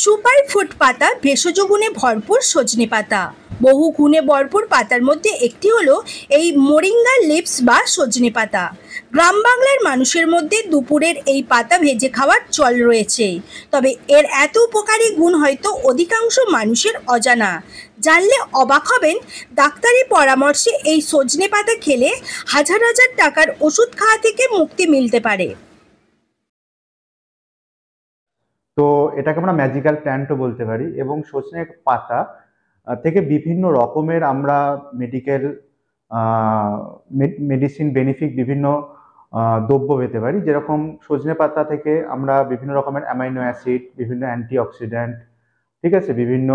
Super food পাতা ভেষজ গুণে ভরপুর সজনে পাতা। বহু গুণে ভরপুর পাতার মধ্যে একটি হলো এই মোরিঙ্গা লিভস বা সজনে পাতা। গ্রাম বাংলার মানুষের মধ্যে দুপুরের এই পাতা ভেজে খাওয়ার চল রয়েছে। তবে এর এত উপকারী গুণ হয়তো অধিকাংশ মানুষের অজানা। জানলে অবাক হবেন, ডাক্তারি পরামর্শে এই সজনে পাতা খেলে হাজার হাজার টাকার ওষুধ খাওয়া থেকে মুক্তি মিলতে পারে। তো এটাকে আমরা ম্যাজিক্যাল প্ল্যান্টও বলতে পারি। এবং সজনে পাতা থেকে বিভিন্ন রকমের আমরা মেডিকেল মেডিসিন বেনিফিট বিভিন্ন দ্রব্য পেতে পারি। যেরকম সজনে পাতা থেকে আমরা বিভিন্ন রকমের অ্যামাইনো অ্যাসিড, বিভিন্ন অ্যান্টিঅক্সিডেন্ট, ঠিক আছে, বিভিন্ন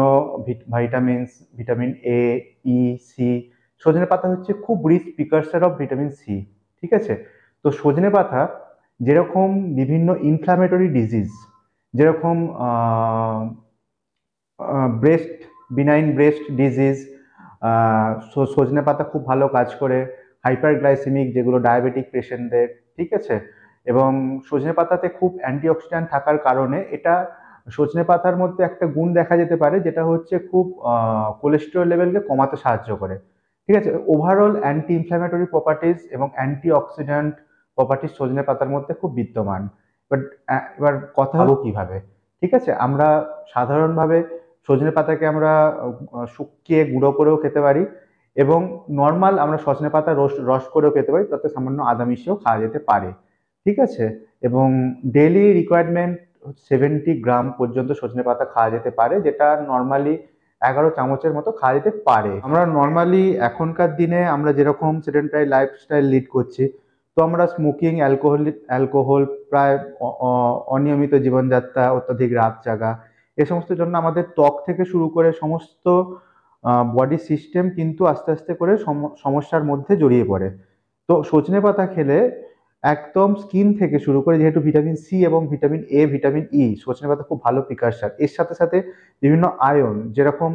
vitamins, vitamin A, E, C. সজনে পাতা হচ্ছে খুব rich precursor of vitamin C, ঠিক আছে। তো সজনে পাতা যেরকম বিভিন্ন ইনফ্ল্যামেটরি ডিজিজ, যেরকম ব্রেস্ট, বিনাইন ব্রেস্ট ডিজিজ, সজনে পাতা খুব ভালো কাজ করে। হাইপারগ্লাইসেমিক, যেগুলো ডায়াবেটিক পেশেন্টদের, ঠিক আছে। এবং সজনে পাতাতে খুব অ্যান্টিঅক্সিডেন্ট থাকার কারণে এটা সজনে পাতার মধ্যে একটা গুণ দেখা যেতে পারে, যেটা হচ্ছে খুব কোলেস্টেরল লেভেলকে কমাতে সাহায্য করে, ঠিক আছে। ওভারঅল অ্যান্টি ইনফ্ল্যামেটরি প্রপার্টিজ এবং অ্যান্টিঅক্সিডেন্ট প্রপার্টিজ সজনে পাতার মধ্যে খুব বিদ্যমান। বাট এবার কথা হলো কিভাবে, ঠিক আছে। আমরা সাধারণভাবে সজনে পাতাকে আমরা শুকিয়ে গুঁড়ো করেও খেতে পারি, এবং নর্মাল আমরা সজনে পাতা রস রস করেও খেতে পারি, তাতে সামান্য আদা মিশিয়েও খাওয়া যেতে পারে, ঠিক আছে। এবং ডেইলি রিকোয়ারমেন্ট 70 গ্রাম পর্যন্ত সজনে পাতা খাওয়া যেতে পারে, যেটা নর্মালি 11 চামচের মতো খাওয়া যেতে পারে। আমরা নর্মালি এখনকার দিনে আমরা যেরকম সেডেন্টারি লাইফস্টাইল লিড করছি, তো আমরা স্মোকিং, অ্যালকোহল, প্রায় অনিয়মিত জীবনযাত্রা, অত্যাধিক রাত জাগা, এ সমস্ত জন্য আমাদের ত্বক থেকে শুরু করে সমস্ত বডি সিস্টেম কিন্তু আস্তে আস্তে করে সমস্যার মধ্যে জড়িয়ে পড়ে। তো সজনে পাতা খেলে একদম স্কিন থেকে শুরু করে, যেহেতু ভিটামিন সি এবং ভিটামিন এ, ভিটামিন ই, সজনে পাতা খুব ভালো প্রিকারসার। এর সাথে সাথে বিভিন্ন আয়ন, যেরকম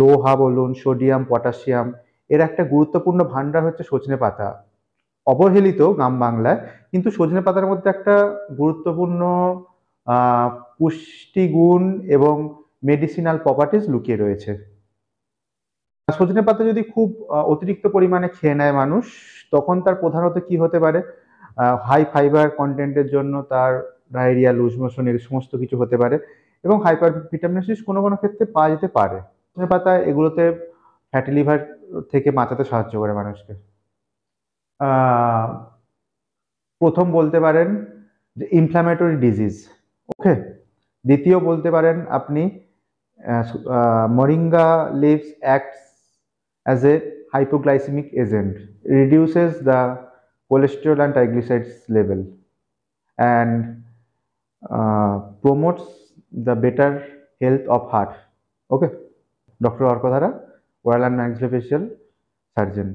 লোহা বলুন, সোডিয়াম, পটাশিয়াম, এর একটা গুরুত্বপূর্ণ ভান্ডার হচ্ছে সজনে পাতা। অবহেলিত গ্রাম বাংলায়, কিন্তু সজনে পাতার মধ্যে একটা গুরুত্বপূর্ণ আহ পুষ্টিগুণ এবং মেডিসিনাল প্রপার্টিজ লুকিয়ে রয়েছে। সজনে পাতা যদি খুব অতিরিক্ত পরিমাণে খেয়ে নেয় মানুষ, তখন তার প্রধানত কি হতে পারে, হাই ফাইবার কন্টেন্টের জন্য তার ডায়রিয়া, লুজ মোশন, এর সমস্ত কিছু হতে পারে। এবং হাইপার ভিটামিনোসিস কোনো কোনো ক্ষেত্রে পাওয়া যেতে পারে। সজনে পাতা এগুলোতে ফ্যাটি লিভার থেকে বাঁচাতে সাহায্য করে মানুষকে। আহ প্রথম বলতে পারেন যে ইনফ্ল্যামেটরি ডিজিজ, ওকে। দ্বিতীয় বলতে পারেন আপনি moringa leaves acts as a hypoglycemic agent, reduces the cholesterol and triglycerides level, and promotes the better health of heart. Okay, Dr. Orkodhara, oral and maxillofacial surgeon.